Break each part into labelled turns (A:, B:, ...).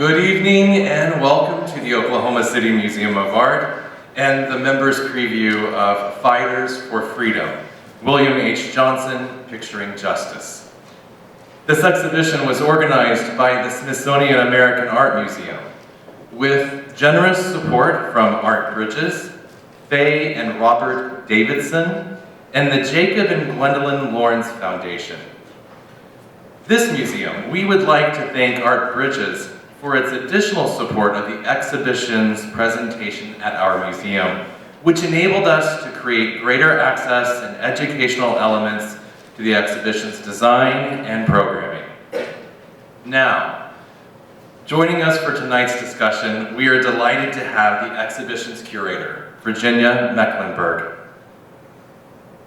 A: Good evening and welcome to the Oklahoma City Museum of Art and the members' preview of Fighters for Freedom, William H. Johnson, Picturing Justice. This exhibition was organized by the Smithsonian American Art Museum with generous support from Art Bridges, Faye and Robert Davidson, and the Jacob and Gwendolyn Lawrence Foundation. This museum, we would like to thank Art Bridges for its additional support of the exhibition's presentation at our museum, which enabled us to create greater access and educational elements to the exhibition's design and programming. Now, joining us for tonight's discussion, we are delighted to have the exhibition's curator, Virginia Mecklenburg.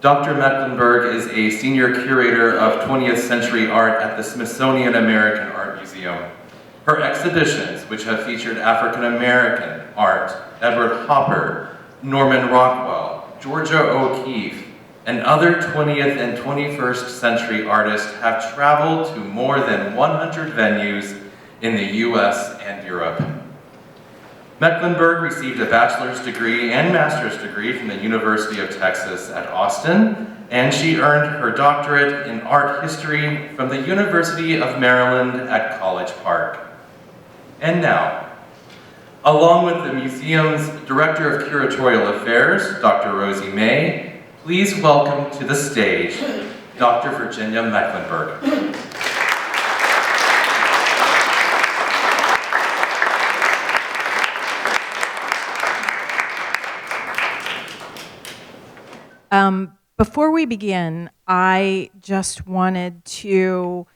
A: Dr. Mecklenburg is a senior curator of 20th century art at the Smithsonian American Art Museum. Her exhibitions, which have featured African American art, Edward Hopper, Norman Rockwell, Georgia O'Keeffe, and other 20th and 21st century artists have traveled to more than 100 venues in the US and Europe. Mecklenburg received a bachelor's degree and master's degree from the University of Texas at Austin, and she earned her doctorate in art history from the University of Maryland at College Park. And now, along with the museum's Director of Curatorial Affairs, Dr. Rosie May, please welcome to the stage Dr. Virginia Mecklenburg.
B: Before we begin, I just wanted to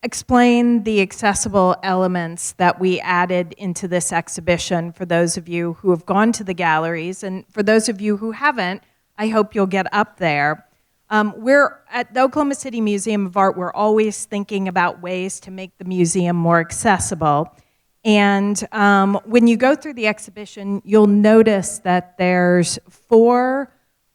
B: explain the accessible elements that we added into this exhibition for those of you who have gone to the galleries, and for those of you who haven't, I hope you'll get up there. We're at the Oklahoma City Museum of Art, we're always thinking about ways to make the museum more accessible. And when you go through the exhibition, you'll notice that there's 4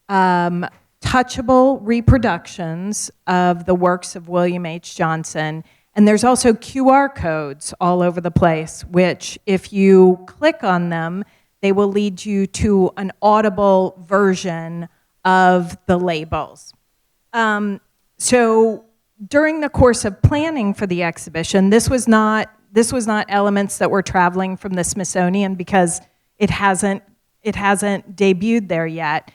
B: touchable reproductions of the works of William H. Johnson. And there's also QR codes all over the place, which if you click on them, they will lead you to an audible version of the labels. So during the course of planning for the exhibition, this was not elements that were traveling from the Smithsonian because it hasn't debuted there yet.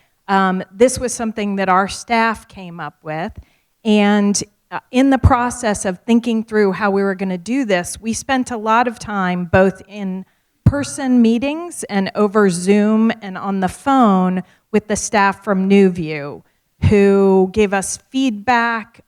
B: This was something that our staff came up with, and in the process of thinking through how we were going to do this, we spent a lot of time both in person meetings and over Zoom and on the phone with the staff from New View, who gave us feedback,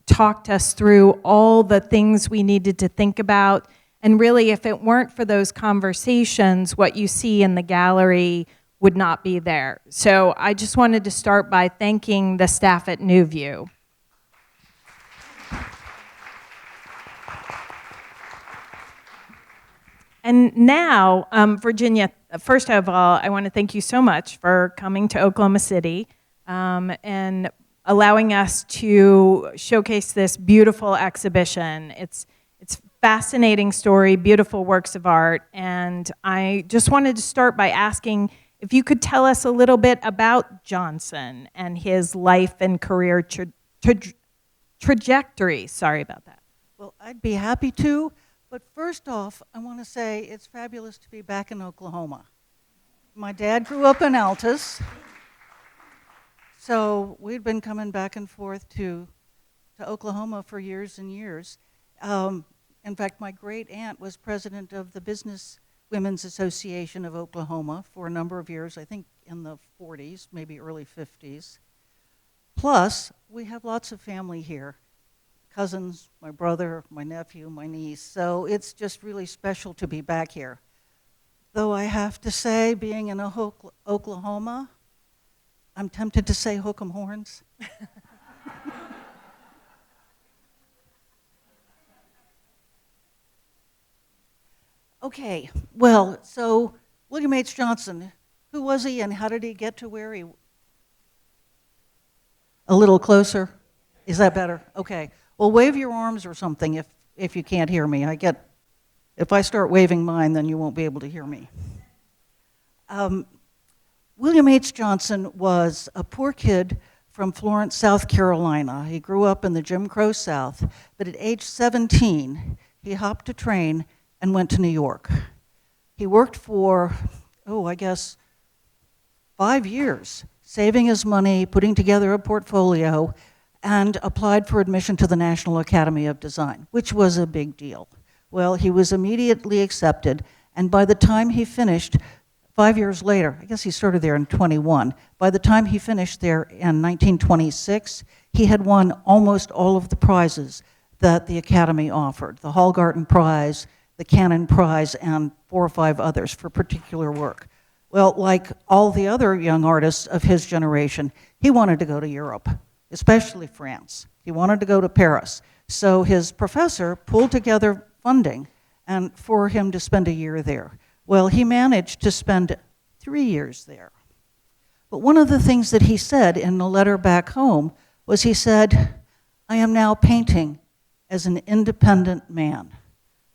B: talked us through all the things we needed to think about. And really, if it weren't for those conversations, what you see in the gallery would not be there. So I just wanted to start by thanking the staff at New View. And now, Virginia, first of all, I want to thank you so much for coming to Oklahoma City and allowing us to showcase this beautiful exhibition. It's fascinating story, beautiful works of art, and I just wanted to start by asking if you could tell us a little bit about Johnson and his life and career trajectory. Sorry about that.
C: Well, I'd be happy to, but first off, I want to say it's fabulous to be back in Oklahoma. My dad grew up in Altus, so we'd been coming back and forth to Oklahoma for years and years. In fact, my great aunt was president of the Business Women's Association of Oklahoma for a number of years, I think in the 40s, maybe early 50s. Plus, we have lots of family here. Cousins, my brother, my nephew, my niece. So it's just really special to be back here. Though I have to say, being in Oklahoma, I'm tempted to say hook 'em horns. Okay, well, so William H. Johnson, who was he and how did he get to where he... A little closer? Is that better? Okay. Well, wave your arms or something if if you can't hear me. If I start waving mine, then you won't be able to hear me. William H. Johnson was a poor kid from Florence, South Carolina. He grew up in the Jim Crow South, but at age 17, he hopped a train and went to New York. He worked for, I guess, 5 years, saving his money, putting together a portfolio, and applied for admission to the National Academy of Design, which was a big deal. Well, he was immediately accepted, and by the time he finished, 5 years later, I guess he started there in 21, by the time he finished there in 1926, he had won almost all of the prizes that the Academy offered, the Hallgarten Prize, the Cannon Prize, and 4 or 5 others for particular work. Well, like all the other young artists of his generation, he wanted to go to Europe, especially France. He wanted to go to Paris. So his professor pulled together funding and for him to spend a year there. Well, he managed to spend 3 years there. But one of the things that he said in a letter back home was he said, "I am now painting as an independent man."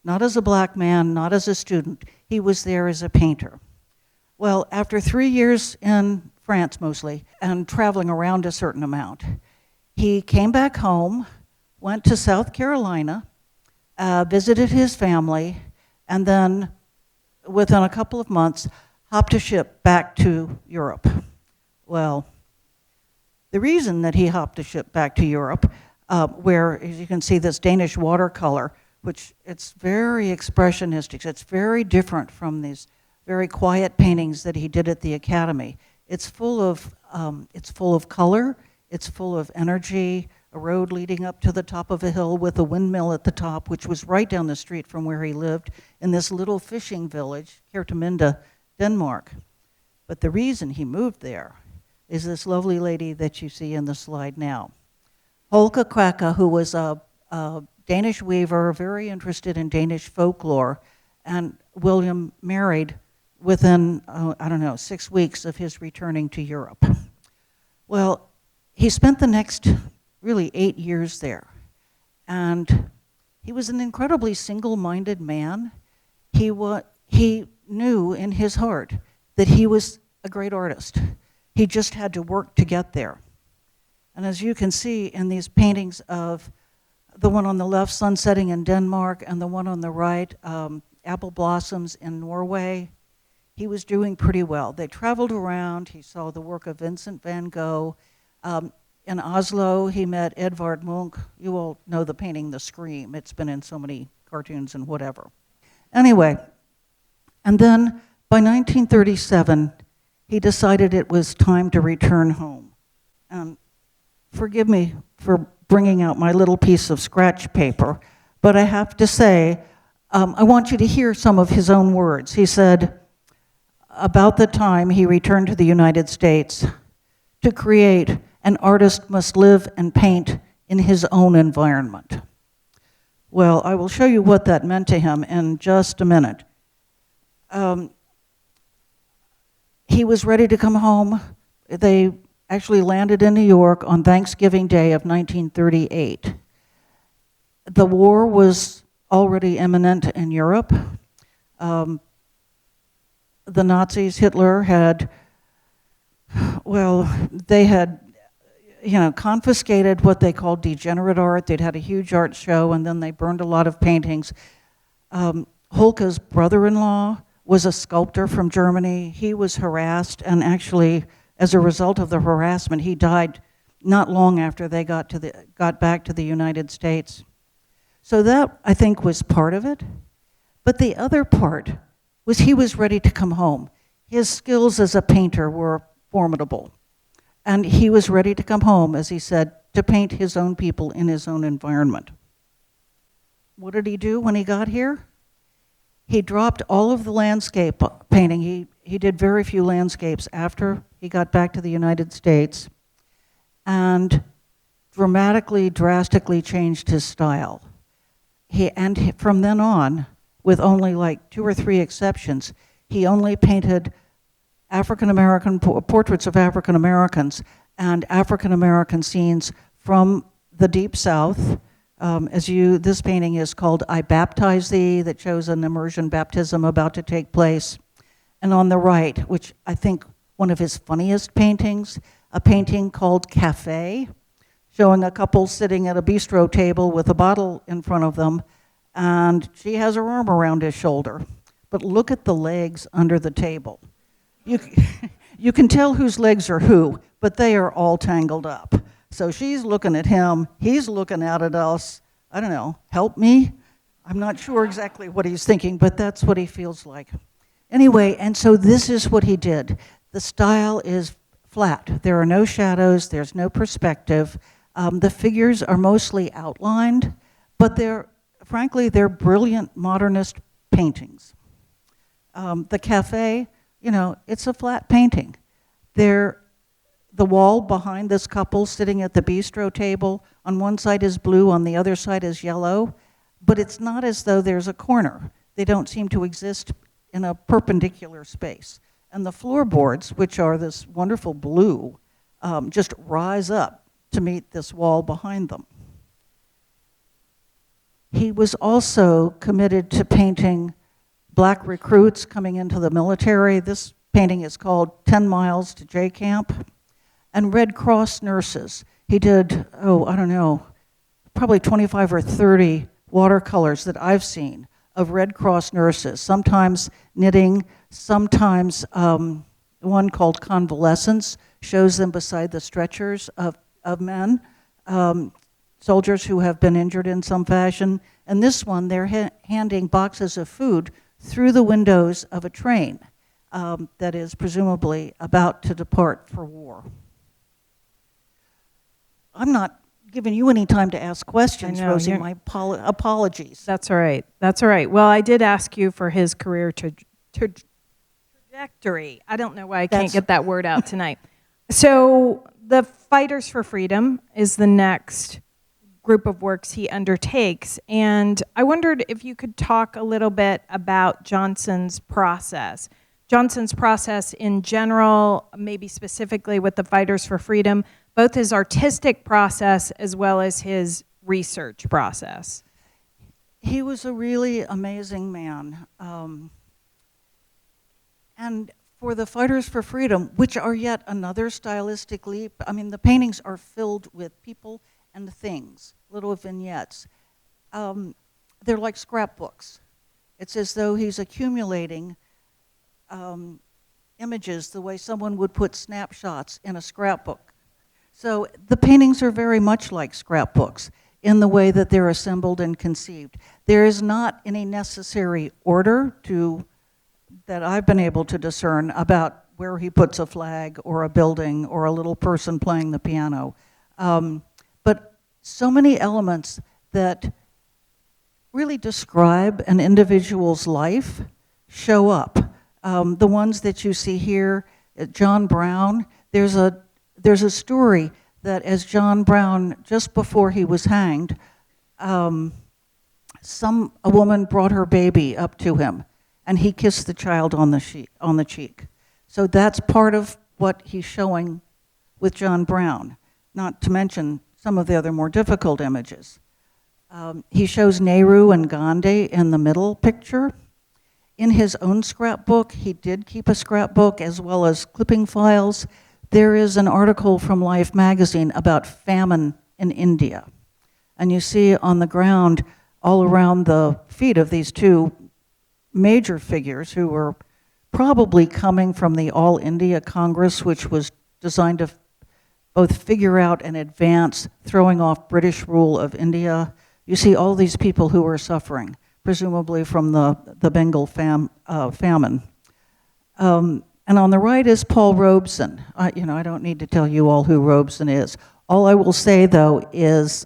C: Not as a black man, not as a student. He was there as a painter. Well, after 3 years in France mostly, and traveling around a certain amount, he came back home, went to South Carolina, visited his family, and then within a couple of months, hopped a ship back to Europe. Well, the reason that he hopped a ship back to Europe, where, as you can see, this Danish watercolor, which it's very expressionistic, it's very different from these very quiet paintings that he did at the Academy. It's full of color, it's full of energy, a road leading up to the top of a hill with a windmill at the top, which was right down the street from where he lived in this little fishing village, Kerteminde, Denmark. But the reason he moved there is this lovely lady that you see in the slide now. Holke Krake, who was a Danish weaver, very interested in Danish folklore, and William married within, 6 weeks of his returning to Europe. Well, he spent the next really 8 years there. And he was an incredibly single-minded man. He knew in his heart that he was a great artist. He just had to work to get there. And as you can see in these paintings of the one on the left, sunsetting in Denmark, and the one on the right, apple blossoms in Norway, he was doing pretty well. They traveled around. He saw the work of Vincent van Gogh. In Oslo, he met Edvard Munch. You all know the painting, The Scream. It's been in so many cartoons and whatever. Anyway, and then by 1937, he decided it was time to return home. And forgive me for bringing out my little piece of scratch paper, but I have to say, I want you to hear some of his own words. He said, about the time he returned to the United States, to create, an artist must live and paint in his own environment. Well, I will show you what that meant to him in just a minute. He was ready to come home. They actually landed in New York on Thanksgiving Day of 1938. The war was already imminent in Europe. The Nazis, Hitler they had confiscated what they called degenerate art. They'd had a huge art show, and then they burned a lot of paintings. Holke's brother-in-law was a sculptor from Germany. He was harassed, and actually, as a result of the harassment, he died not long after they got back to the United States. So that, I think, was part of it. But the other part was he was ready to come home. His skills as a painter were formidable. And he was ready to come home, as he said, to paint his own people in his own environment. What did he do when he got here? He dropped all of the landscape painting. He did very few landscapes after he got back to the United States, and drastically changed his style. From then on, with only like 2 or 3 exceptions, he only painted African-American portraits of African-Americans and African-American scenes from the Deep South, This painting is called I Baptize Thee, that shows an immersion baptism about to take place. And on the right, which I think one of his funniest paintings, a painting called Cafe, showing a couple sitting at a bistro table with a bottle in front of them, and she has her arm around his shoulder. But look at the legs under the table. You can tell whose legs are who, but they are all tangled up. So she's looking at him, he's looking out at us. I don't know, help me? I'm not sure exactly what he's thinking, but that's what he feels like. Anyway, and so this is what he did. The style is flat. There are no shadows, there's no perspective. The figures are mostly outlined, but frankly, they're brilliant modernist paintings. The cafe, it's a flat painting. The wall behind this couple sitting at the bistro table, on one side is blue, on the other side is yellow, but it's not as though there's a corner. They don't seem to exist in a perpendicular space. And the floorboards, which are this wonderful blue, just rise up to meet this wall behind them. He was also committed to painting black recruits coming into the military. This painting is called 10 Miles to J Camp. And Red Cross nurses. He did, probably 25 or 30 watercolors that I've seen of Red Cross nurses, sometimes knitting, sometimes one called Convalescence shows them beside the stretchers of men, soldiers who have been injured in some fashion. And this one, they're handing boxes of food through the windows of a train that is presumably about to depart for war. I'm not giving you any time to ask questions,
B: I know,
C: Rosie. My apologies.
B: That's all right. That's all right. Well, I did ask you for his career trajectory. I don't know why I can't get that word out tonight. So the Fighters for Freedom is the next group of works he undertakes. And I wondered if you could talk a little bit about Johnson's process. Johnson's process in general, maybe specifically with the Fighters for Freedom, both his artistic process as well as his research process.
C: He was a really amazing man. And for the Fighters for Freedom, which are yet another stylistic leap, the paintings are filled with people and things, little vignettes. They're like scrapbooks. It's as though he's accumulating images the way someone would put snapshots in a scrapbook. So the paintings are very much like scrapbooks in the way that they're assembled and conceived. There is not any necessary order that I've been able to discern about where he puts a flag or a building or a little person playing the piano. But so many elements that really describe an individual's life show up. The ones that you see here, John Brown, there's a story that as John Brown, just before he was hanged, a woman brought her baby up to him, and he kissed the child on the cheek. So that's part of what he's showing with John Brown, not to mention some of the other more difficult images. He shows Nehru and Gandhi in the middle picture. In his own scrapbook, he did keep a scrapbook as well as clipping files. There is an article from Life magazine about famine in India. And you see on the ground, all around the feet of these two major figures who were probably coming from the All India Congress, which was designed to both figure out and advance throwing off British rule of India. You see all these people who were suffering, presumably from the Bengal famine. And on the right is Paul Robeson. I don't need to tell you all who Robeson is. All I will say, though, is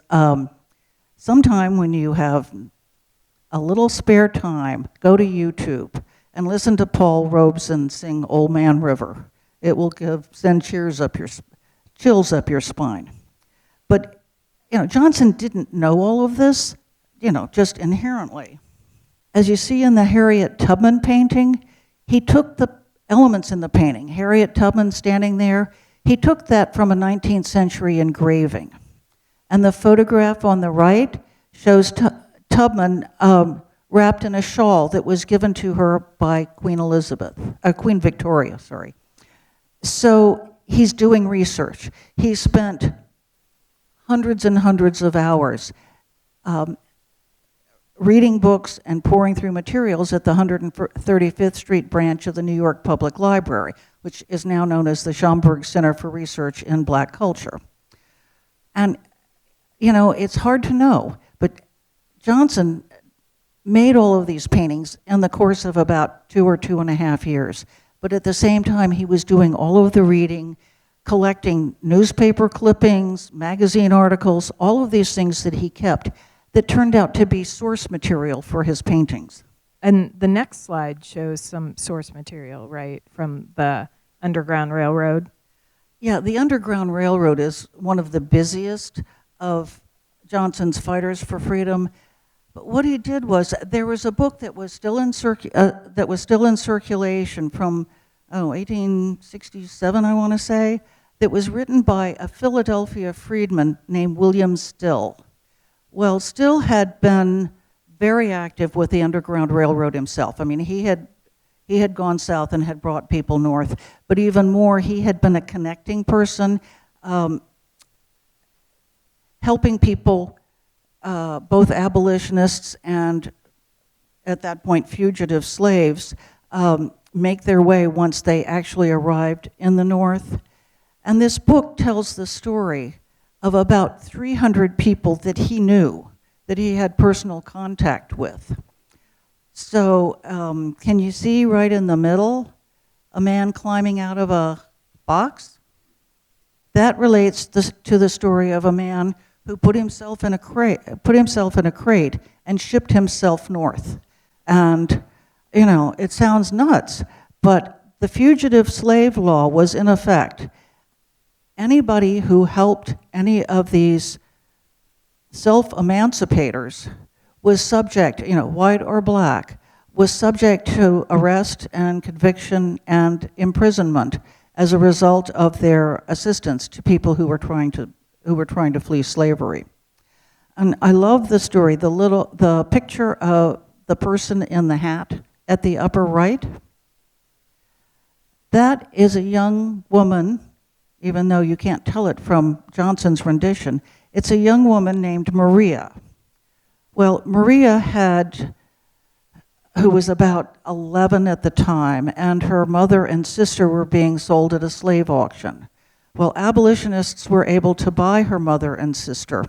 C: sometime when you have a little spare time, go to YouTube and listen to Paul Robeson sing Old Man River. It will send chills up your spine. But, Johnson didn't know all of this, just inherently. As you see in the Harriet Tubman painting, he took the elements in the painting, Harriet Tubman standing there, he took that from a 19th century engraving. And the photograph on the right shows Tubman wrapped in a shawl that was given to her by Queen Victoria, sorry. So he's doing research. He spent hundreds and hundreds of hours reading books and pouring through materials at the 135th Street branch of the New York Public Library, which is now known as the Schomburg Center for Research in Black Culture. And, you know, it's hard to know, but Johnson made all of these paintings in the course of about 2 or 2.5 years. But at the same time, he was doing all of the reading, collecting newspaper clippings, magazine articles, all of these things that he kept that turned out to be source material for his paintings.
B: And the next slide shows some source material, right, from the Underground Railroad.
C: Yeah, the Underground Railroad is one of the busiest of Johnson's fighters for freedom. But what he did was, there was a book that was still in circulation from 1867, I want to say, that was written by a Philadelphia freedman named William Still. Well, Still had been very active with the Underground Railroad himself. I mean, he had gone south and had brought people north, but even more, he had been a connecting person, helping people, both abolitionists and, at that point, fugitive slaves, make their way once they actually arrived in the North. And this book tells the story of about 300 people that he knew, that he had personal contact with. So can you see right in the middle, a man climbing out of a box? That relates to the story of a man who put himself in a crate and shipped himself north. And, you know, it sounds nuts, but the fugitive slave law was in effect. Anybody who helped any of these self-emancipators was subject, you know, white or black, was subject to arrest and conviction and imprisonment as a result of their assistance to people who were trying to flee slavery. And I love the story, the picture of the person in the hat at the upper right. That is a young woman, even though you can't tell it from Johnson's rendition. It's a young woman named Maria. Well, Maria who was about 11 at the time, and her mother and sister were being sold at a slave auction. Well, abolitionists were able to buy her mother and sister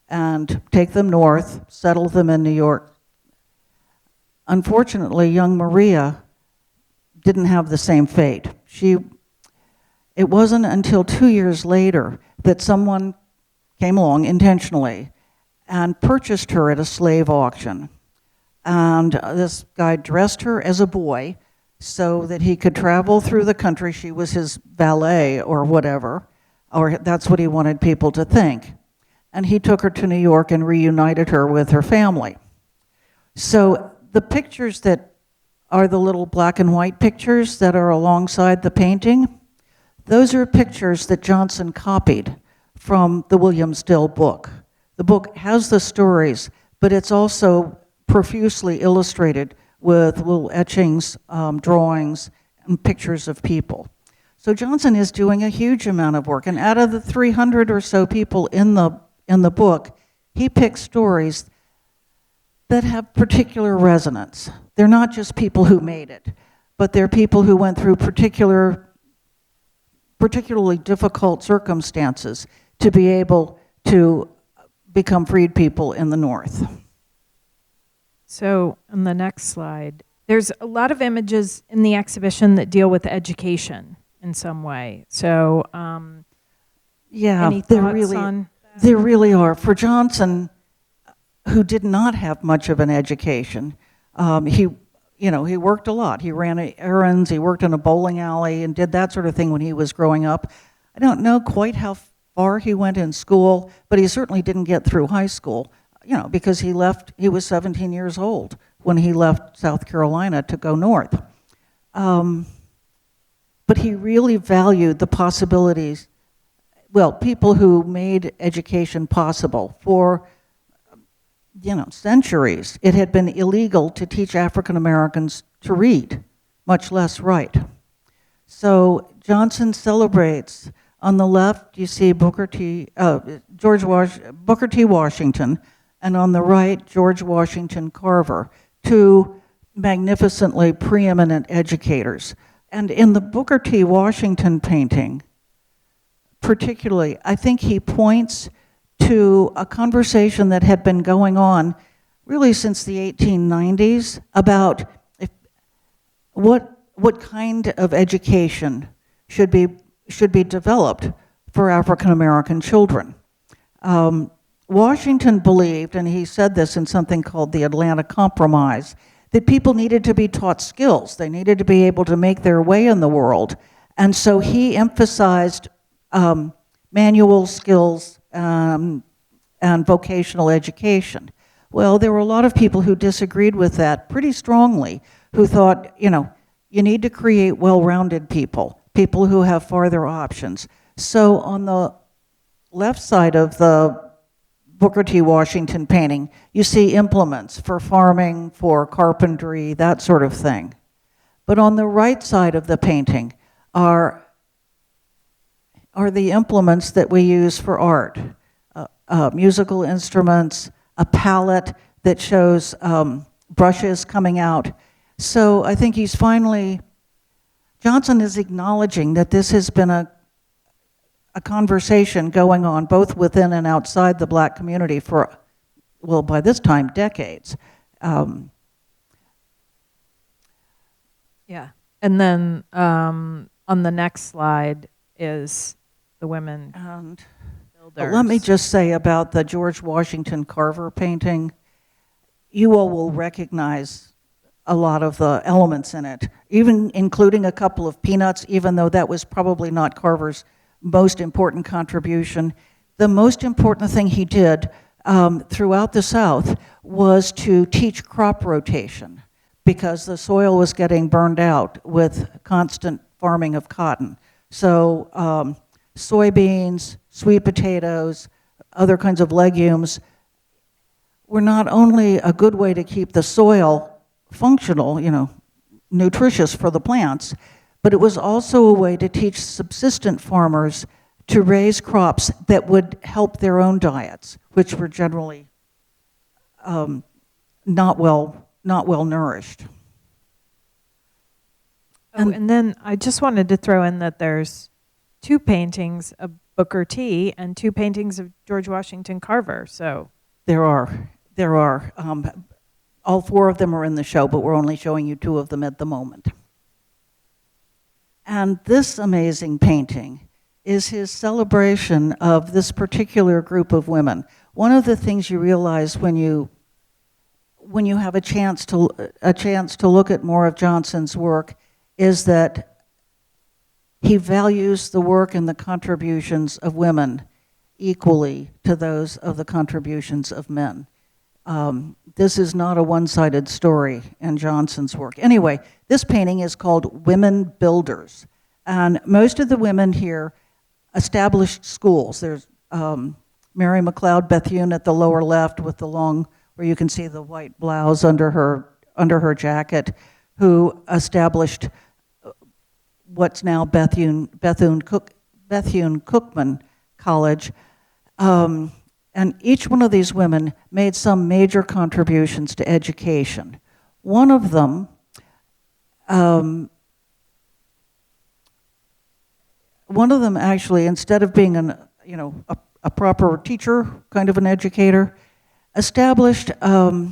C: and take them north, settle them in New York. Unfortunately, young Maria didn't have the same fate. It wasn't until 2 years later that someone came along intentionally and purchased her at a slave auction. And this guy dressed her as a boy so that he could travel through the country. She was his valet or whatever, or that's what he wanted people to think. And he took her to New York and reunited her with her family. So the pictures that are the little black and white pictures that are alongside the painting, those are pictures that Johnson copied from the William Still book. The book has the stories, but it's also profusely illustrated with little etchings, drawings, and pictures of people. So Johnson is doing a huge amount of work, and out of the 300 or so people in the book, he picks stories that have particular resonance. They're not just people who made it, but they're people who went through particularly difficult circumstances to be able to become freed people in the North.
B: So on the next slide, there's a lot of images in the exhibition that deal with education in some way. So
C: yeah,
B: any thoughts on that?
C: There really are. For Johnson, who did not have much of an education, he worked a lot. He ran errands, he worked in a bowling alley and did that sort of thing when he was growing up. I don't know quite how far he went in school, but he certainly didn't get through high school, because he was 17 years old when he left South Carolina to go north. But he really valued the possibilities, people who made education possible for centuries, it had been illegal to teach African Americans to read, much less write. So Johnson celebrates, on the left you see Booker T. Washington, and on the right George Washington Carver, two magnificently preeminent educators. And in the Booker T. Washington painting, particularly, I think he points to a conversation that had been going on really since the 1890s about what kind of education should be developed for African American children. Washington believed, and he said this in something called the Atlanta Compromise, that people needed to be taught skills. They needed to be able to make their way in the world. And so he emphasized manual skills and vocational education. Well, there were a lot of people who disagreed with that pretty strongly, who thought, you need to create well-rounded people who have farther options. So on the left side of the Booker T. Washington painting, you see implements for farming, for carpentry, that sort of thing. But on the right side of the painting are the implements that we use for art. Musical instruments, a palette that shows brushes coming out. So I think Johnson is acknowledging that this has been a conversation going on both within and outside the Black community for, well, by this time, decades.
B: Yeah. And then on the next slide is the women
C: And
B: builders.
C: let me just say about the George Washington Carver painting, you all will recognize a lot of the elements in it, even including a couple of peanuts, even though that was probably not Carver's most important contribution. The most important thing he did throughout the South was to teach crop rotation, because the soil was getting burned out with constant farming of cotton. So soybeans, sweet potatoes, other kinds of legumes were not only a good way to keep the soil functional, nutritious for the plants, but it was also a way to teach subsistent farmers to raise crops that would help their own diets, which were generally not well nourished.
B: And then I just wanted to throw in that there's two paintings of Booker T and two paintings of George Washington Carver. So
C: There are. All four of them are in the show, but we're only showing you two of them at the moment. And this amazing painting is his celebration of this particular group of women. One of the things you realize when you have a chance to look at more of Johnson's work is that he values the work and the contributions of women equally to those of the contributions of men. This is not a one-sided story in Johnson's work. Anyway, this painting is called Women Builders. And most of the women here established schools. There's Mary McLeod Bethune at the lower left with the long, where you can see the white blouse under her jacket, who established what's now Bethune-Cookman College. And each one of these women made some major contributions to education. One of them actually, instead of being a proper teacher, kind of an educator, established a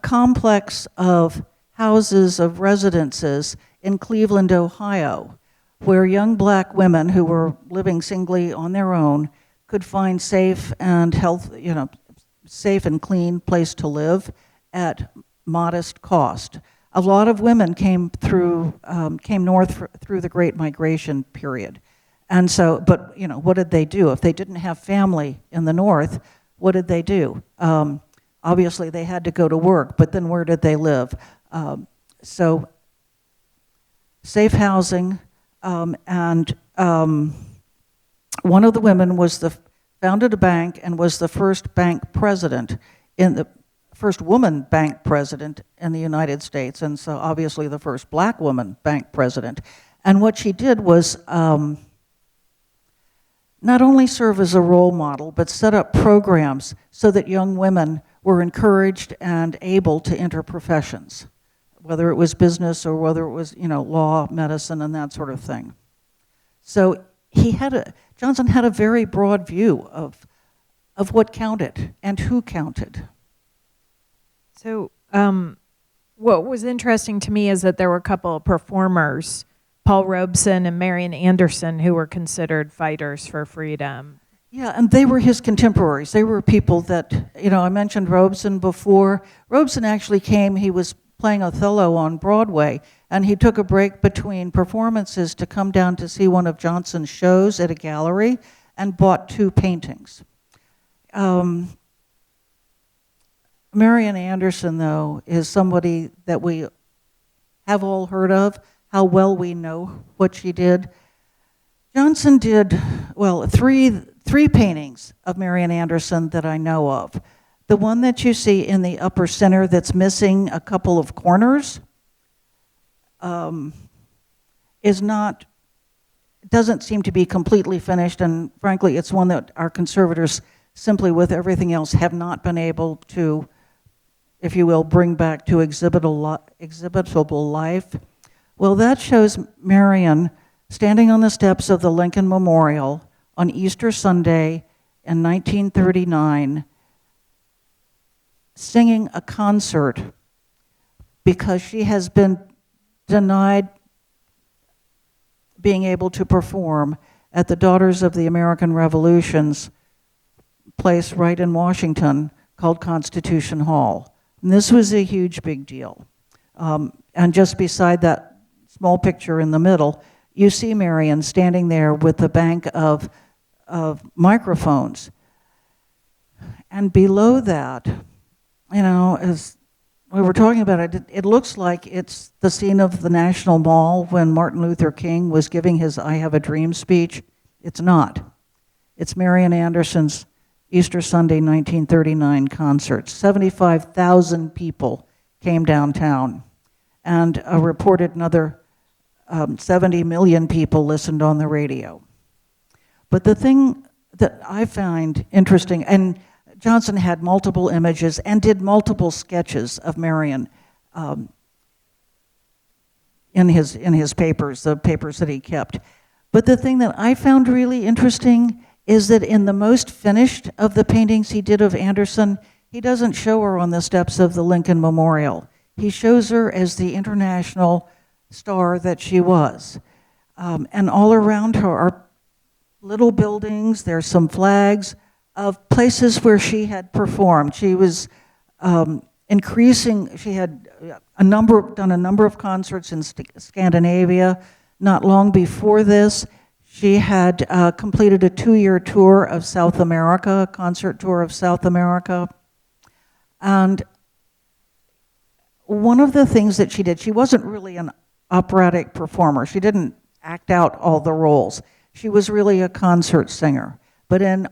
C: complex of houses, of residences in Cleveland, Ohio, where young Black women who were living singly on their own could find safe and safe and clean place to live at modest cost. A lot of women came north through the Great Migration period. And so, but what did they do? If they didn't have family in the North, what did they do? Obviously they had to go to work, but then where did they live? So safe housing, and one of the women founded a bank and was the first bank president in the first woman bank president in the United States, and so obviously the first black woman bank president. And what she did was not only serve as a role model, but set up programs so that young women were encouraged and able to enter professions, whether it was business or whether it was, law, medicine, and that sort of thing. So Johnson had a very broad view of what counted and who counted.
B: So what was interesting to me is that there were a couple of performers, Paul Robeson and Marian Anderson, who were considered fighters for freedom.
C: Yeah, and they were his contemporaries. They were people that, I mentioned Robeson before. Robeson actually came, he was playing Othello on Broadway, and he took a break between performances to come down to see one of Johnson's shows at a gallery and bought 2 paintings. Marian Anderson, though, is somebody that we have all heard of, how well we know what she did. Johnson did, three paintings of Marian Anderson that I know of. The one that you see in the upper center that's missing a couple of corners doesn't seem to be completely finished, and frankly, it's one that our conservators, simply with everything else, have not been able to, if you will, bring back to exhibitable life. Well, that shows Marian standing on the steps of the Lincoln Memorial on Easter Sunday in 1939, singing a concert because she has been denied being able to perform at the Daughters of the American Revolution's place right in Washington called Constitution Hall. And this was a huge, big deal. And just beside that small picture in the middle, you see Marian standing there with a bank of microphones. And below that, as we were talking about it looks like it's the scene of the National Mall when Martin Luther King was giving his I Have a Dream speech. It's not. It's Marian Anderson's Easter Sunday 1939 concert. 75,000 people came downtown, and a reported another 70 million people listened on the radio. But the thing that I find interesting, and Johnson had multiple images and did multiple sketches of Marian in his papers, the papers that he kept. But the thing that I found really interesting is that in the most finished of the paintings he did of Anderson, he doesn't show her on the steps of the Lincoln Memorial. He shows her as the international star that she was. And all around her are little buildings, there's some flags of places where she had performed. She was she had done a number of concerts in Scandinavia. Not long before this, she had completed a 2-year tour of South America, a concert tour of South America. And one of the things that she did, she wasn't really an operatic performer. She didn't act out all the roles. She was really a concert singer. But in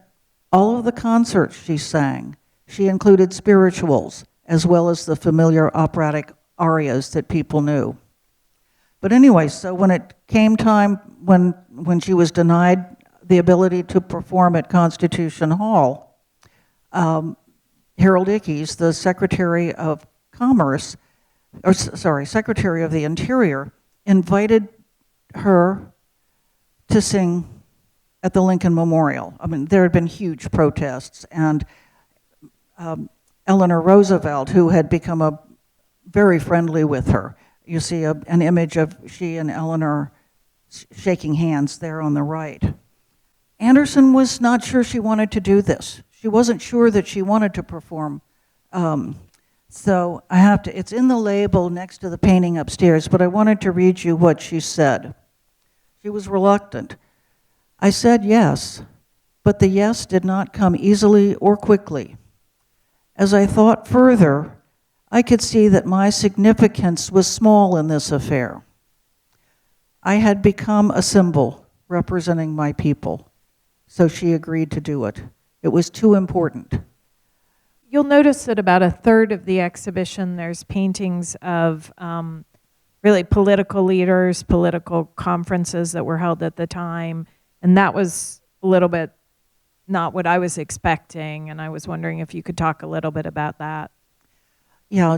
C: all of the concerts she sang, she included spirituals as well as the familiar operatic arias that people knew. But anyway, so when it came time when she was denied the ability to perform at Constitution Hall, Harold Ickes, the Secretary of Commerce, Secretary of the Interior, invited her to sing at the Lincoln Memorial. I mean, there had been huge protests, and Eleanor Roosevelt, who had become very friendly with her. You see an image of she and Eleanor shaking hands there on the right. Anderson was not sure she wanted to do this. She wasn't sure that she wanted to perform. So it's in the label next to the painting upstairs, but I wanted to read you what she said. She was reluctant. I said yes, but the yes did not come easily or quickly. As I thought further, I could see that my significance was small in this affair. I had become a symbol representing my people, so she agreed to do it. It was too important.
B: You'll notice that about a third of the exhibition, there's paintings of really political leaders, political conferences that were held at the time. And that was a little bit not what I was expecting. And I was wondering if you could talk a little bit about that.
C: Yeah,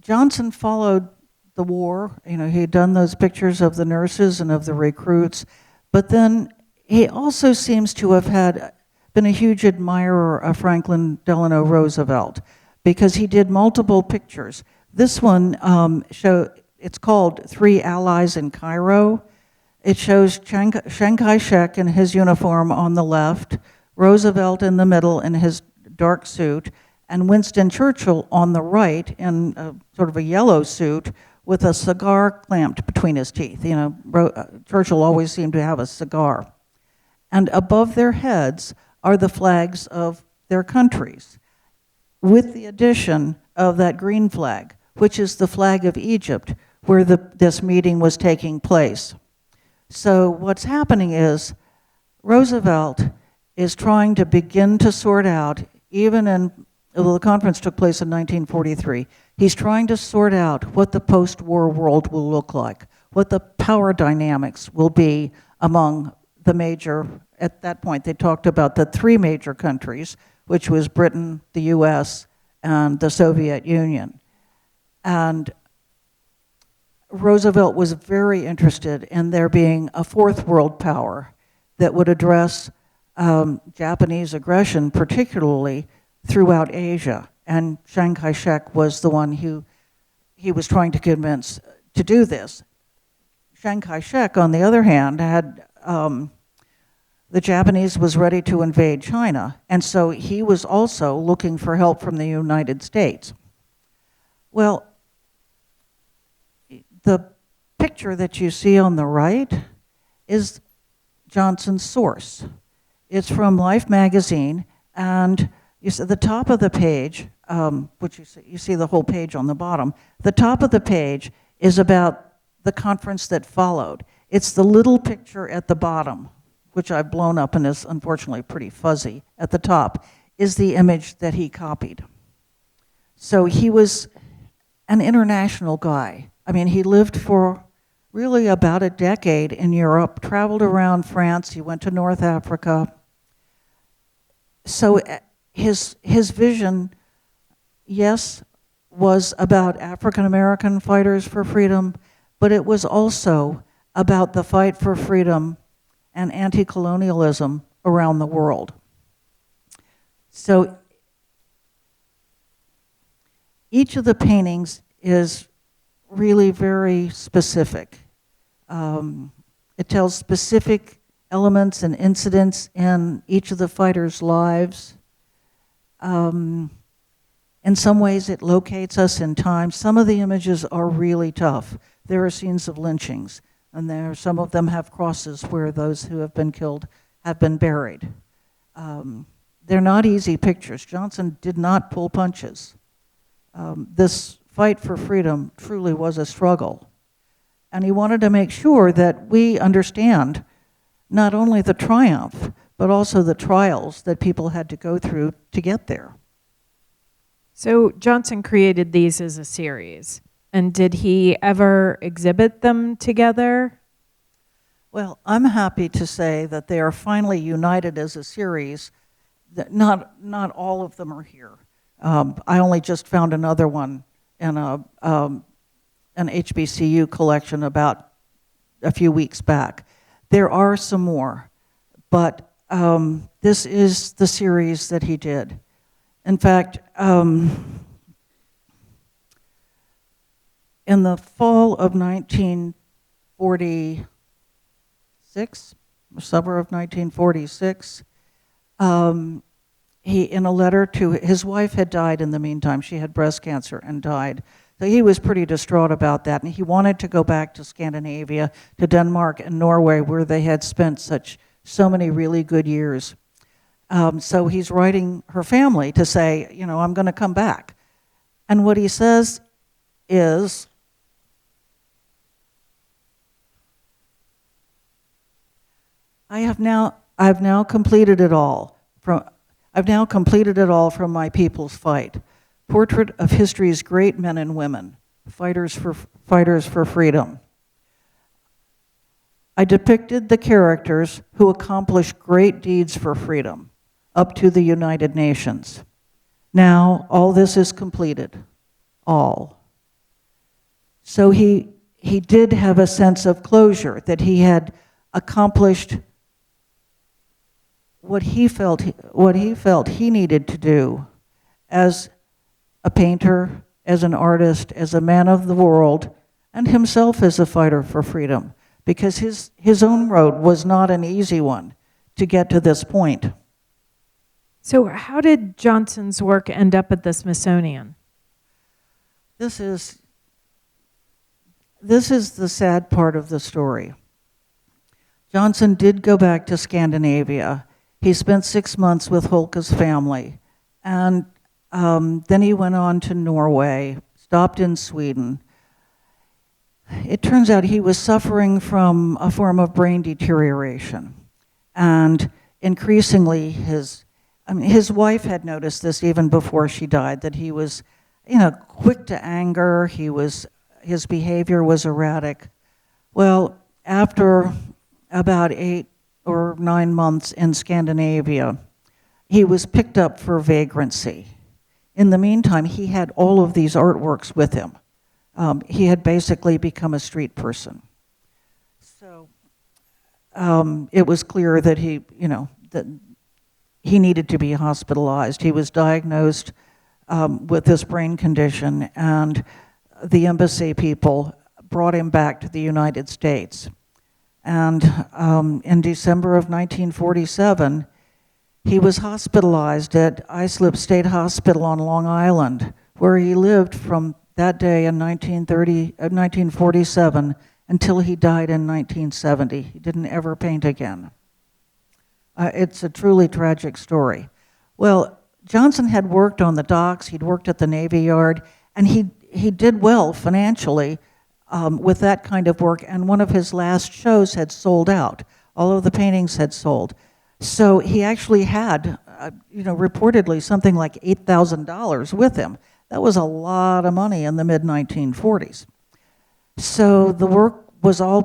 C: Johnson followed the war. You know, he had done those pictures of the nurses and of the recruits, but then he also seems to have been a huge admirer of Franklin Delano Roosevelt because he did multiple pictures. This one it's called Three Allies in Cairo. It shows Chiang Kai-shek in his uniform on the left, Roosevelt in the middle in his dark suit, and Winston Churchill on the right in sort of a yellow suit with a cigar clamped between his teeth. You know, Churchill always seemed to have a cigar. And above their heads are the flags of their countries, with the addition of that green flag, which is the flag of Egypt, where this meeting was taking place. So what's happening is Roosevelt is trying to begin to sort out, well, the conference took place in 1943. He's trying to sort out what the post-war world will look like, what the power dynamics will be among the major, at that point they talked about the three major countries, which was Britain, the US, and the Soviet Union. And Roosevelt was very interested in there being a fourth world power that would address Japanese aggression, particularly throughout Asia. And Chiang Kai-shek was the one who he was trying to convince to do this. Chiang Kai-shek, on the other hand, had the Japanese was ready to invade China, and so he was also looking for help from the United States. Well, the picture that you see on the right is Johnson's source. It's from Life magazine, and you see the top of the page, which you see the whole page on the bottom. The top of the page is about the conference that followed. It's the little picture at the bottom, which I've blown up and is unfortunately pretty fuzzy. At the top is the image that he copied. So he was an international guy. I mean, he lived for really about a decade in Europe, traveled around France, he went to North Africa. So his vision, yes, was about African American fighters for freedom, but it was also about the fight for freedom and anti-colonialism around the world. So each of the paintings is really very specific. It tells specific elements and incidents in each of the fighters' lives. In some ways it locates us in time. Some of the images are really tough. There are scenes of lynchings, and some of them have crosses where those who have been killed have been buried. They're not easy pictures. Johnson did not pull punches. This fight for freedom truly was a struggle. And he wanted to make sure that we understand not only the triumph, but also the trials that people had to go through to get there.
B: So Johnson created these as a series. And did he ever exhibit them together?
C: Well, I'm happy to say that they are finally united as a series. That not all of them are here. I only just found another one in an HBCU collection about a few weeks back. There are some more, but this is the series that he did. In fact, in the fall of 1946, summer of 1946, he, in a letter to his wife, had died in the meantime. She had breast cancer and died. So he was pretty distraught about that, and he wanted to go back to Scandinavia, to Denmark and Norway, where they had spent so many really good years. So he's writing her family to say, you know, I'm going to come back. And what he says is, I've now completed it all. I've now completed it all from my people's fight. Portrait of history's great men and women, fighters for freedom. I depicted the characters who accomplished great deeds for freedom, up to the United Nations. Now, all this is completed. All. So he did have a sense of closure, that he had accomplished what he felt he needed to do as a painter, as an artist, as a man of the world, and himself as a fighter for freedom, because his own road was not an easy one to get to this point.
B: So how did Johnson's work end up at the Smithsonian?
C: This is the sad part of the story. Johnson did go back to Scandinavia. He spent 6 months with Holke's family, and then he went on to Norway, stopped in Sweden. It turns out he was suffering from a form of brain deterioration, and increasingly his wife had noticed this even before she died, that he was, quick to anger. His behavior was erratic. Well, after about 8 or 9 months in Scandinavia, he was picked up for vagrancy. In the meantime, he had all of these artworks with him. He had basically become a street person. So it was clear that that he needed to be hospitalized. He was diagnosed with this brain condition, and the embassy people brought him back to the United States. And in December of 1947, he was hospitalized at Islip State Hospital on Long Island, where he lived from that day in 1947 until he died in 1970. He didn't ever paint again. It's a truly tragic story. Well, Johnson had worked on the docks, he'd worked at the Navy Yard, and he did well financially with that kind of work, and one of his last shows had sold out. All of the paintings had sold. So he actually had, reportedly something like $8,000 with him. That was a lot of money in the mid-1940s. So the work was all,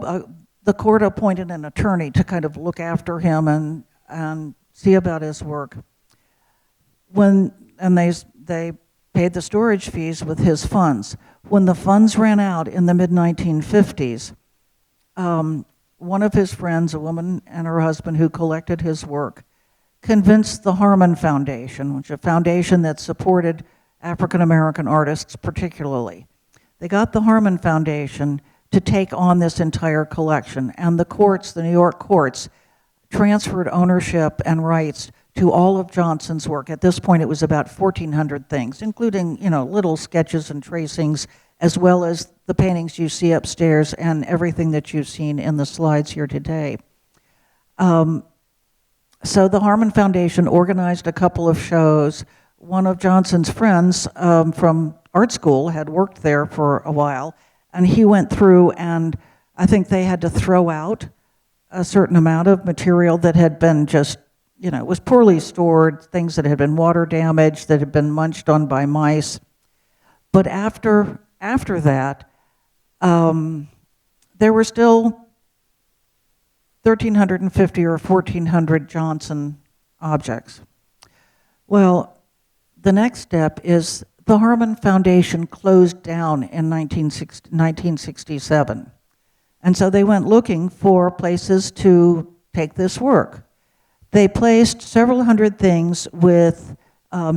C: the court appointed an attorney to kind of look after him and see about his work. They paid the storage fees with his funds. When the funds ran out in the mid-1950s, one of his friends, a woman and her husband who collected his work, convinced the Harmon Foundation, which is a foundation that supported African American artists particularly. They got the Harmon Foundation to take on this entire collection, and the courts, the New York courts, transferred ownership and rights to all of Johnson's work. At this point, it was about 1,400 things, including, little sketches and tracings, as well as the paintings you see upstairs and everything that you've seen in the slides here today. So the Harmon Foundation organized a couple of shows. One of Johnson's friends from art school had worked there for a while, and he went through, and I think they had to throw out a certain amount of material that had been just, was poorly stored, things that had been water damaged, that had been munched on by mice. But after that, there were still 1,350 or 1,400 Johnson objects. Well, the next step is the Harmon Foundation closed down in 1967. And so they went looking for places to take this work. They placed several hundred things with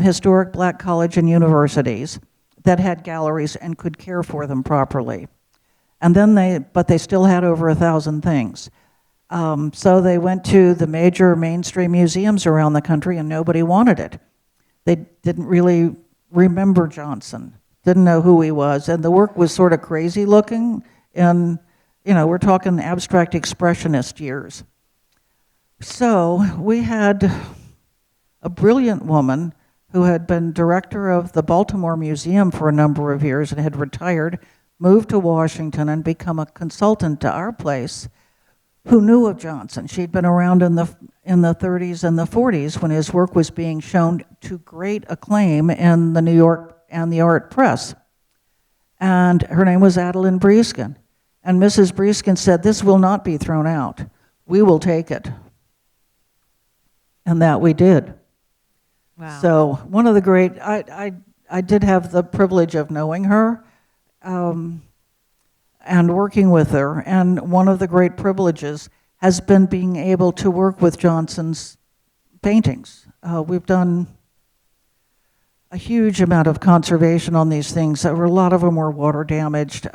C: historic black colleges and universities that had galleries and could care for them properly. And then but they still had over 1,000 things. So they went to the major mainstream museums around the country, and nobody wanted it. They didn't really remember Johnson, didn't know who he was, and the work was sort of crazy looking, and we're talking abstract expressionist years. So we had a brilliant woman who had been director of the Baltimore Museum for a number of years and had retired, moved to Washington and become a consultant to our place, who knew of Johnson. She'd been around in the 30s and the 40s when his work was being shown to great acclaim in the New York and the art press. And her name was Adeline Breeskin. And Mrs. Breeskin said, "This will not be thrown out. We will take it." And that we did.
B: Wow.
C: So one of the great, I did have the privilege of knowing her and working with her. And one of the great privileges has been being able to work with Johnson's paintings. We've done a huge amount of conservation on these things. A lot of them were water damaged.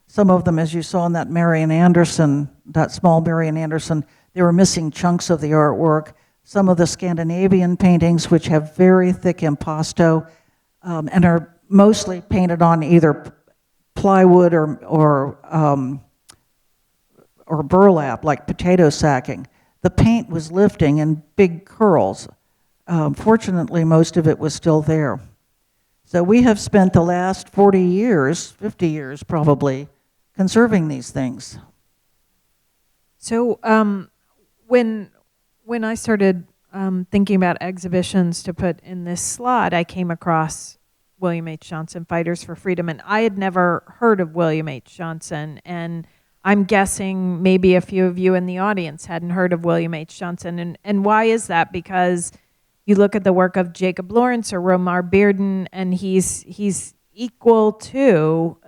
C: Some of them, as you saw in that Marian Anderson, that small Marian Anderson, they were missing chunks of the artwork. Some of the Scandinavian paintings, which have very thick impasto and are mostly painted on either plywood or burlap, like potato sacking. The paint was lifting in big curls. Fortunately, most of it was still there. So we have spent the last 40 years, 50 years probably, conserving these things.
B: So when I started thinking about exhibitions to put in this slot, I came across William H. Johnson, Fighters for Freedom, and I had never heard of William H. Johnson, and I'm guessing maybe a few of you in the audience hadn't heard of William H. Johnson, and why is that? Because you look at the work of Jacob Lawrence or Romar Bearden, and he's equal to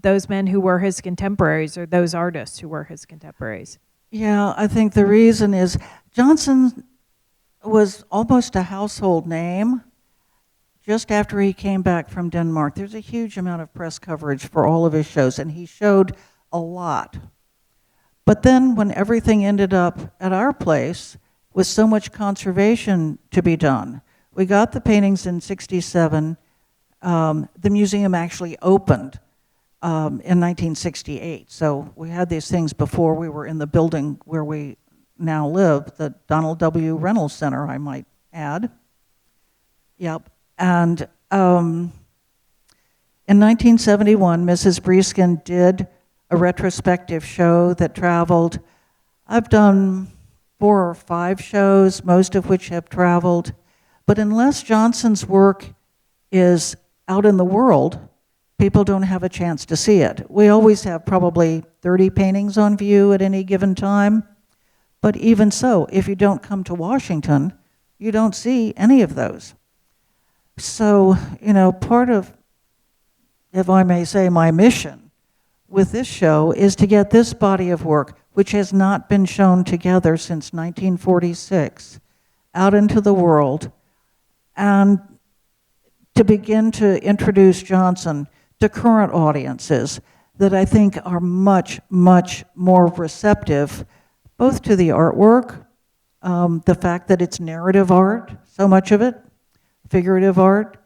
B: those men who were his contemporaries or those artists who were his contemporaries.
C: Yeah, I think the reason is Johnson was almost a household name just after he came back from Denmark. There's a huge amount of press coverage for all of his shows, and he showed a lot. But then when everything ended up at our place, with so much conservation to be done, we got the paintings in '67. The museum actually opened in 1968. So we had these things before we were in the building where we now live, the Donald W. Reynolds Center, I might add. Yep. And in 1971, Mrs. Breeskin did a retrospective show that traveled. I've done 4 or 5 shows, most of which have traveled. But unless Johnson's work is out in the world, people don't have a chance to see it. We always have probably 30 paintings on view at any given time. But even so, if you don't come to Washington, you don't see any of those. So, part of, if I may say, my mission with this show is to get this body of work, which has not been shown together since 1946, out into the world, and to begin to introduce Johnson to current audiences that I think are much, much more receptive, both to the artwork, the fact that it's narrative art, so much of it, figurative art,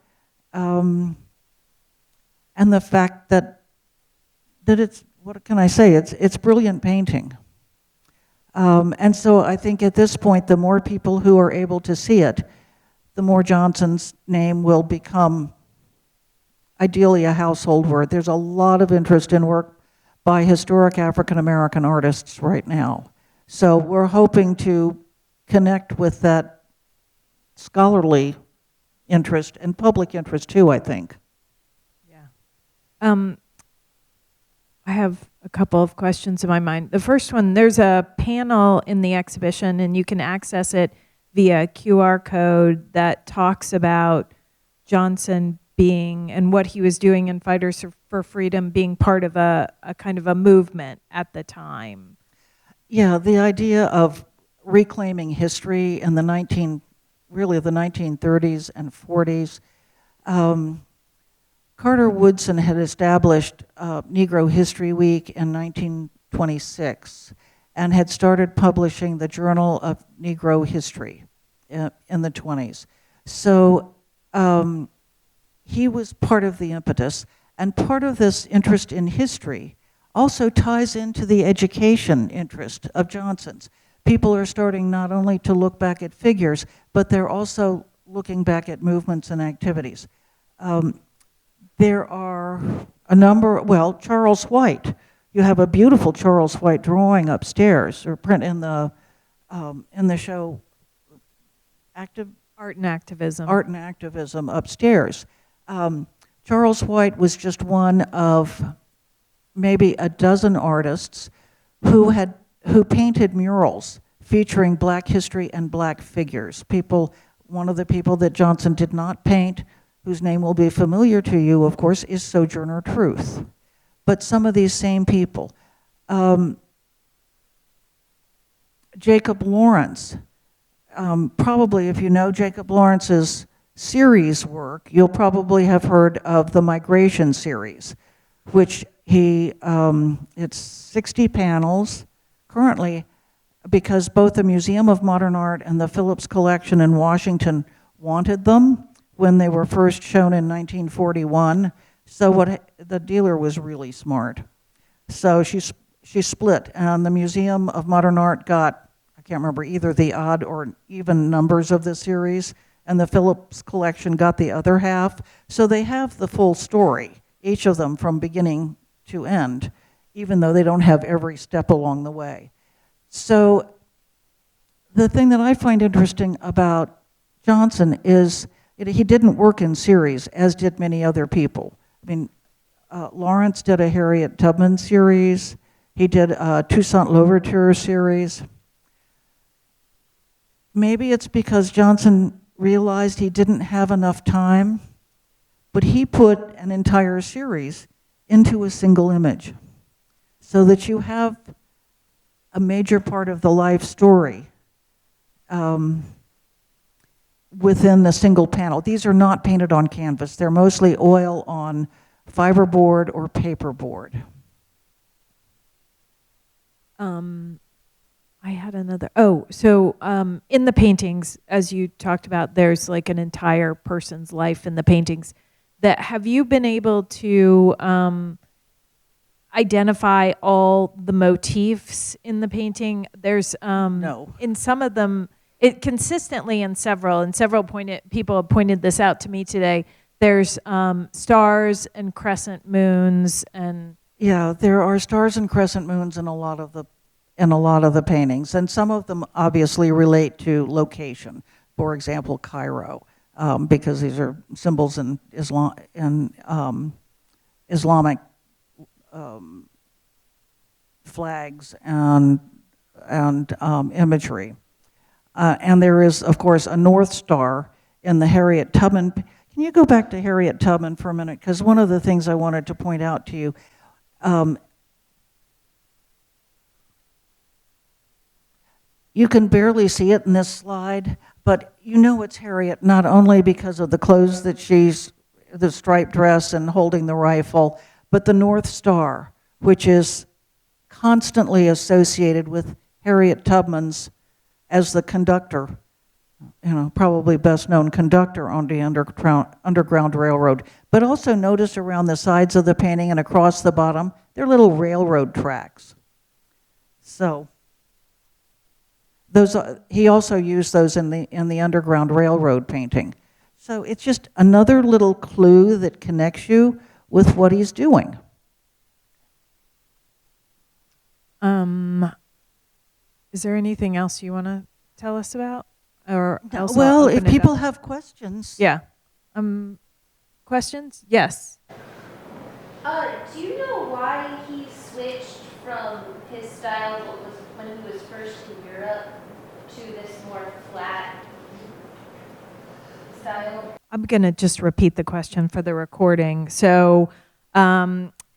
C: and the fact that it's, what can I say, it's brilliant painting. And so I think at this point, the more people who are able to see it, the more Johnson's name will become ideally a household word. There's a lot of interest in work by historic African American artists right now. So we're hoping to connect with that scholarly interest and public interest too, I think.
B: Yeah. I have a couple of questions in my mind. The first one, there's a panel in the exhibition, and you can access it via QR code that talks about Johnson being, and what he was doing in Fighters for Freedom, being part of a kind of a movement at the time.
C: Yeah, the idea of reclaiming history in the 1930s and 40s. Carter Woodson had established Negro History Week in 1926 and had started publishing the Journal of Negro History in the 20s. So he was part of the impetus, and part of this interest in history also ties into the education interest of Johnson's. People are starting not only to look back at figures, but they're also looking back at movements and activities. There are a number, Charles White, You have a beautiful Charles White drawing upstairs, or print in the show
B: Art and Activism.
C: Art and Activism upstairs. Charles White was just one of maybe a dozen artists who painted murals featuring Black history and Black figures. One of the people that Johnson did not paint, whose name will be familiar to you, of course, is Sojourner Truth. But some of these same people. Jacob Lawrence, probably if you know Jacob Lawrence's series work, you'll probably have heard of the Migration series, which it's 60 panels currently, because both the Museum of Modern Art and the Phillips Collection in Washington wanted them when they were first shown in 1941. So the dealer was really smart. So she split, and the Museum of Modern Art got, I can't remember, either the odd or even numbers of the series, and the Phillips Collection got the other half. So they have the full story, each of them from beginning to end, even though they don't have every step along the way. So the thing that I find interesting about Johnson is he didn't work in series, as did many other people. I mean, Lawrence did a Harriet Tubman series. He did a Toussaint Louverture series. Maybe it's because Johnson realized he didn't have enough time, but he put an entire series into a single image so that you have a major part of the life story within the single panel. These are not painted on canvas. They're mostly oil on fiberboard or paperboard.
B: I had another, in the paintings, as you talked about, there's like an entire person's life in the paintings. Have you been able to identify all the motifs in the painting? There's
C: No.
B: In some of them, it consistently in several people have pointed this out to me today. There's stars and crescent moons, and
C: yeah, there are stars and crescent moons in a lot of the paintings, and some of them obviously relate to location. For example, Cairo, because these are symbols in Islamic flags and imagery. And there is, of course, a North Star in the Harriet Tubman. Can you go back to Harriet Tubman for a minute? Because one of the things I wanted to point out to you, you can barely see it in this slide, but you know it's Harriet not only because of the clothes that the striped dress and holding the rifle, but the North Star, which is constantly associated with Harriet Tubman's as the conductor, probably best known conductor on the Underground Railroad. But also notice around the sides of the painting and across the bottom, they're little railroad tracks. So he also used those in the Underground Railroad painting. So it's just another little clue that connects you with what he's doing.
B: Is there anything else you want to tell us about? Or else
C: Well,
B: I'll
C: if
B: open it
C: people
B: up.
C: have questions.
B: Yeah. Questions? Yes.
D: Do you know why he switched from his style when he was first in Europe to this more flat style?
B: I'm going to just repeat the question for the recording. So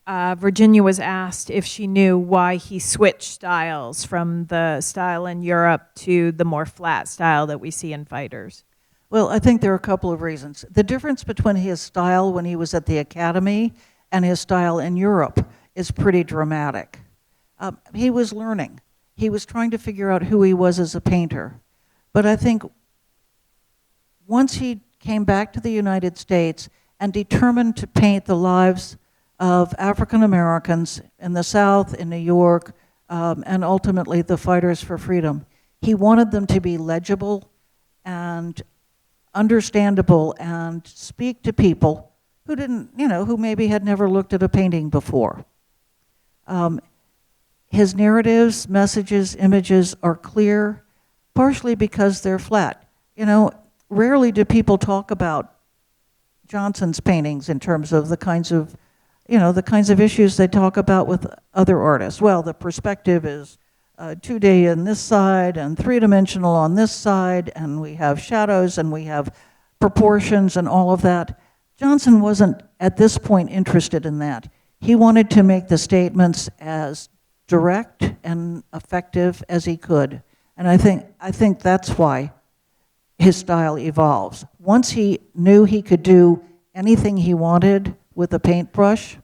B: Virginia was asked if she knew why he switched styles from the style in Europe to the more flat style that we see in fighters.
C: Well, I think there are a couple of reasons. The difference between his style when he was at the Academy and his style in Europe is pretty dramatic. He was learning. He was trying to figure out who he was as a painter. But I think once he came back to the United States and determined to paint the lives of African Americans in the South, in New York, and ultimately the fighters for freedom, he wanted them to be legible and understandable and speak to people who didn't, who maybe had never looked at a painting before. His narratives, messages, images are clear, partially because they're flat. You know, rarely do people talk about Johnson's paintings in terms of the kinds of issues they talk about with other artists. Well, the perspective is 2D on this side and three-dimensional on this side, and we have shadows and we have proportions and all of that. Johnson wasn't at this point interested in that. He wanted to make the statements as direct and effective as he could. And I think that's why his style evolves. Once he knew he could do anything he wanted with a paintbrush,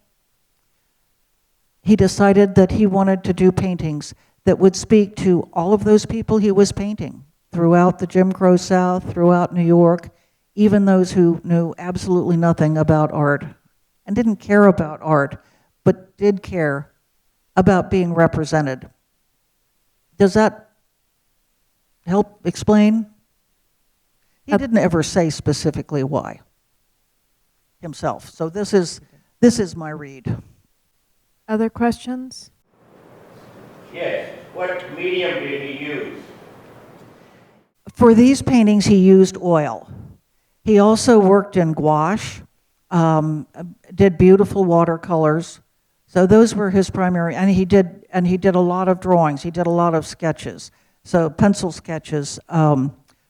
C: he decided that he wanted to do paintings that would speak to all of those people he was painting throughout the Jim Crow South, throughout New York, even those who knew absolutely nothing about art and didn't care about art, but did care about being represented. Does that help explain? He didn't ever say specifically why himself. So this is my read.
B: Other questions?
E: Yes. What medium did he use?
C: For these paintings, he used oil. He also worked in gouache, did beautiful watercolors. So those were his primary, and he did a lot of drawings. He did a lot of sketches, so pencil sketches,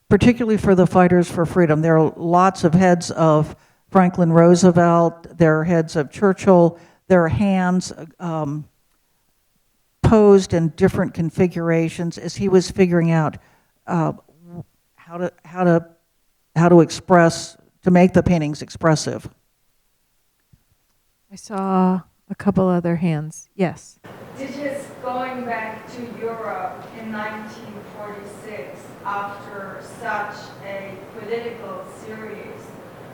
C: particularly for the Fighters for Freedom. There are lots of heads of Franklin Roosevelt. There are heads of Churchill. There are hands posed in different configurations as he was figuring out how to express, to make the paintings expressive.
B: I saw a couple other hands. Yes.
F: Did his going back to Europe in 1946 after such a political series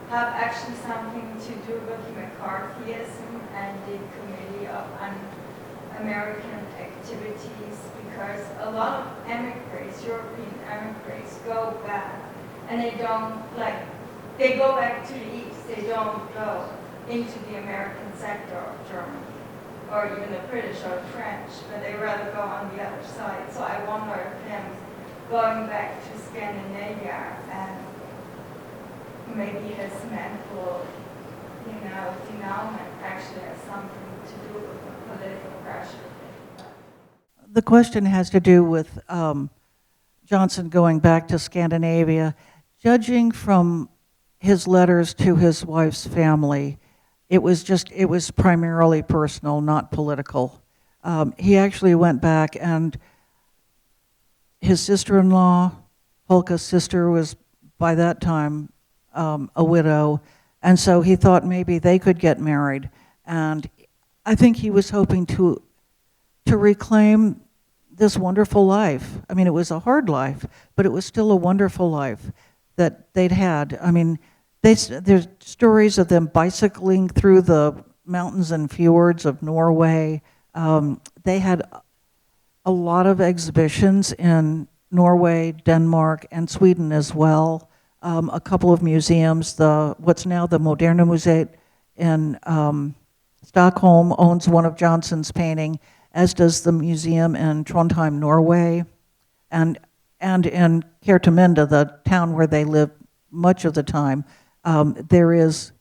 F: have actually something to do with McCarthyism and the Committee of Un-American Activities? Because a lot of emigres, European emigres, go back and they go back to the East. They don't go into the American sector of Germany, or even the British or French, but they rather go on the other side. So I wonder if him going back to Scandinavia and maybe his mental, denouement actually has something to do with the political pressure.
C: The question has to do with Johnson going back to Scandinavia. Judging from his letters to his wife's family, it was primarily personal, not political. He actually went back, and his sister-in-law, Holka's sister, was by that time a widow, and so he thought maybe they could get married. And I think he was hoping to reclaim this wonderful life. I mean, it was a hard life, but it was still a wonderful life that they'd had. I mean, there's stories of them bicycling through the mountains and fjords of Norway. They had a lot of exhibitions in Norway, Denmark, and Sweden as well. A couple of museums. What's now the Moderna Museet in Stockholm owns one of Johnson's painting, as does the museum in Trondheim, Norway, and in Kerteminde, the town where they lived much of the time. There is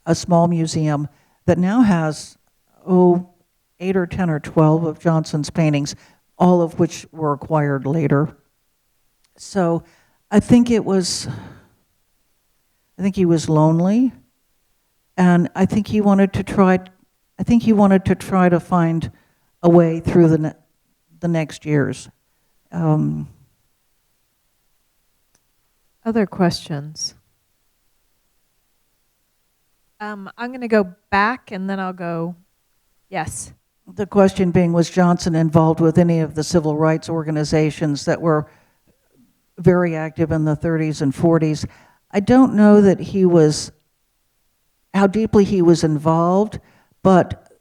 C: a small museum that now has 8 or 10 or 12 of Johnson's paintings, all of which were acquired later. So I think he was lonely, and I think he wanted to try to find a way through the next years.
B: Other questions? I'm going to go back, and then I'll go, yes.
C: The question being, was Johnson involved with any of the civil rights organizations that were very active in the 30s and 40s? I don't know that how deeply he was involved, but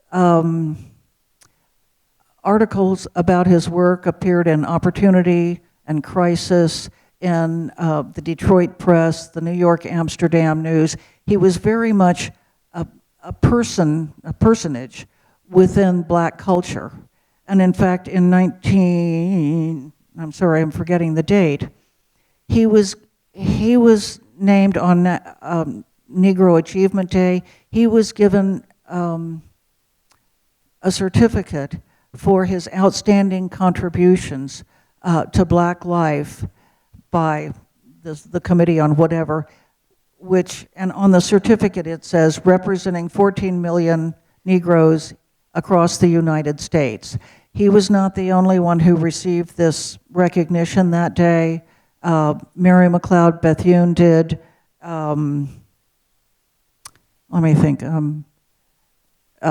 C: articles about his work appeared in Opportunity and Crisis, in the Detroit Press, the New York Amsterdam News. He was very much a personage within black culture. And in fact, in I'm sorry, I'm forgetting the date, he was named on Negro Achievement Day. He was given a certificate for his outstanding contributions to black life by the committee on whatever, and on the certificate it says, representing 14 million Negroes across the United States. He was not the only one who received this recognition that day. Mary McLeod Bethune did. Let me think.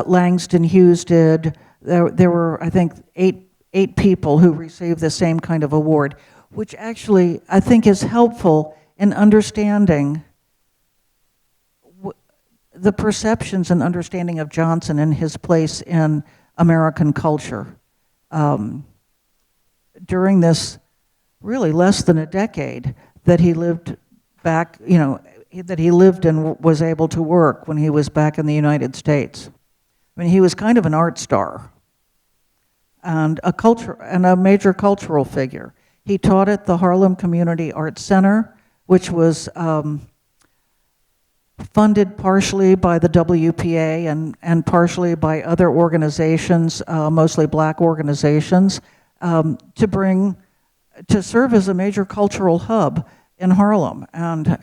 C: Langston Hughes did. There were, I think, eight people who received the same kind of award, which actually I think is helpful in understanding the perceptions and understanding of Johnson and his place in American culture. During this really less than a decade that he lived back, that he lived and was able to work when he was back in the United States. I mean, he was kind of an art star and a major cultural figure. He taught at the Harlem Community Arts Center, which was funded partially by the WPA and partially by other organizations, mostly black organizations, to serve as a major cultural hub in Harlem. And,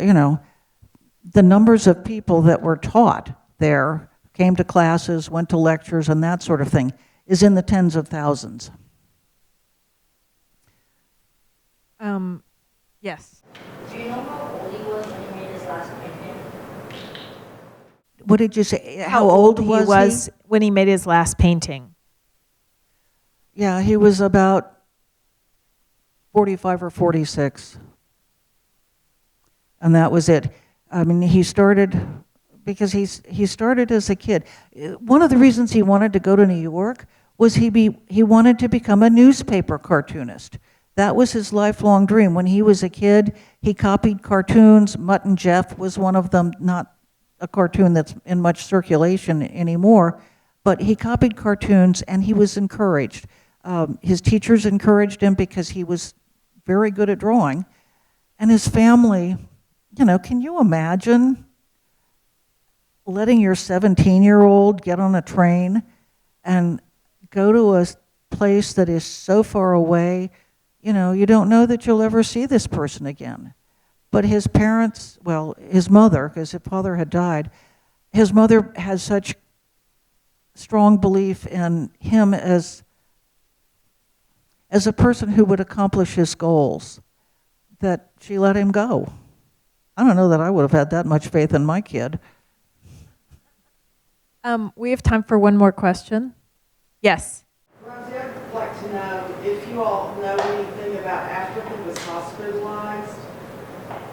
C: the numbers of people that were taught there, came to classes, went to lectures, and that sort of thing, is in the tens of thousands.
B: Yes.
D: Do you know how old he was when he made his last painting?
C: What did you say? How old
B: he
C: was
B: was when he made his last painting?
C: Yeah, he was about 45 or 46. And that was it. I mean, he started, because he started as a kid. One of the reasons he wanted to go to New York was he wanted to become a newspaper cartoonist. That was his lifelong dream. When he was a kid, he copied cartoons. Mutt and Jeff was one of them, not a cartoon that's in much circulation anymore, but he copied cartoons and he was encouraged. His teachers encouraged him because he was very good at drawing. And his family, can you imagine letting your 17-year-old get on a train and go to a place that is so far away? You don't know that you'll ever see this person again. But his parents, his mother, because his father had died, his mother has such strong belief in him as a person who would accomplish his goals that she let him go. I don't know that I would have had that much faith in my kid.
B: We have time for one more question. Yes.
G: Rosie, I'd like to know if you all know anything about after he was hospitalized.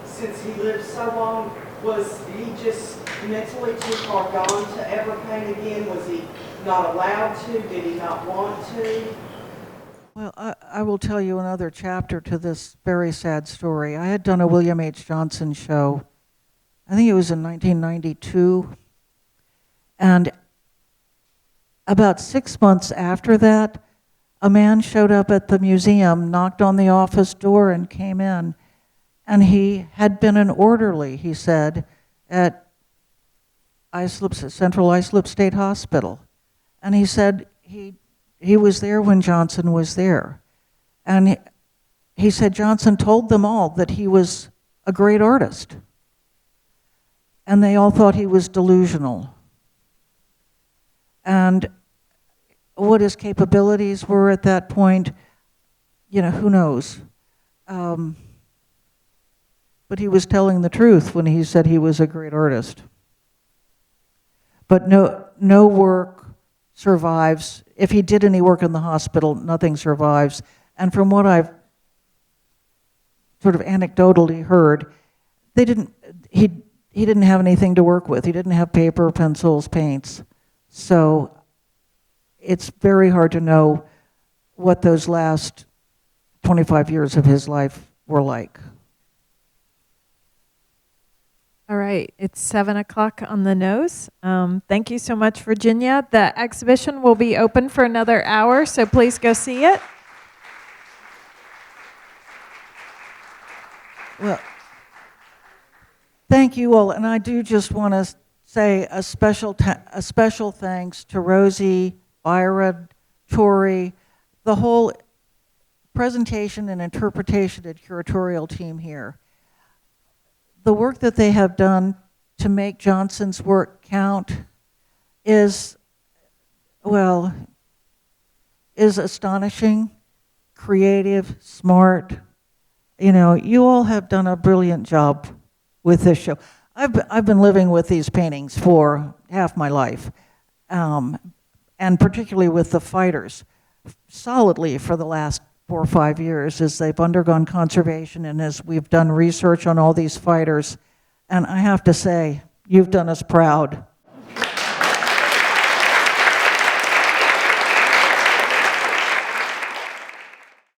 G: Since he lived so long, was he just mentally too far gone to ever paint again? Was he not allowed to? Did he not want to?
C: Well, I will tell you another chapter to this very sad story. I had done a William H. Johnson show, I think it was in 1992, and about 6 months after that, a man showed up at the museum, knocked on the office door, and came in. And he had been an orderly, he said, at Central Islip State Hospital. And he said he was there when Johnson was there. And he said Johnson told them all that he was a great artist. And they all thought he was delusional. And what his capabilities were at that point, who knows? But he was telling the truth when he said he was a great artist. But no work survives. If he did any work in the hospital, nothing survives. And from what I've sort of anecdotally heard, he didn't have anything to work with. He didn't have paper, pencils, paints. So it's very hard to know what those last 25 years of his life were like.
B: All right, it's 7 o'clock on the nose. Thank you so much, Virginia. The exhibition will be open for another hour, so please go see it.
C: Well, thank you all, and I do just want to say a special thanks to Rosie, Byra, Tori, the whole presentation and interpretation and curatorial team here. The work that they have done to make Johnson's work count is astonishing, creative, smart. You know, you all have done a brilliant job with this show. I've been living with these paintings for half my life, and particularly with the fighters, solidly for the last 4 or 5 years as they've undergone conservation and as we've done research on all these fighters. And I have to say, you've done us proud.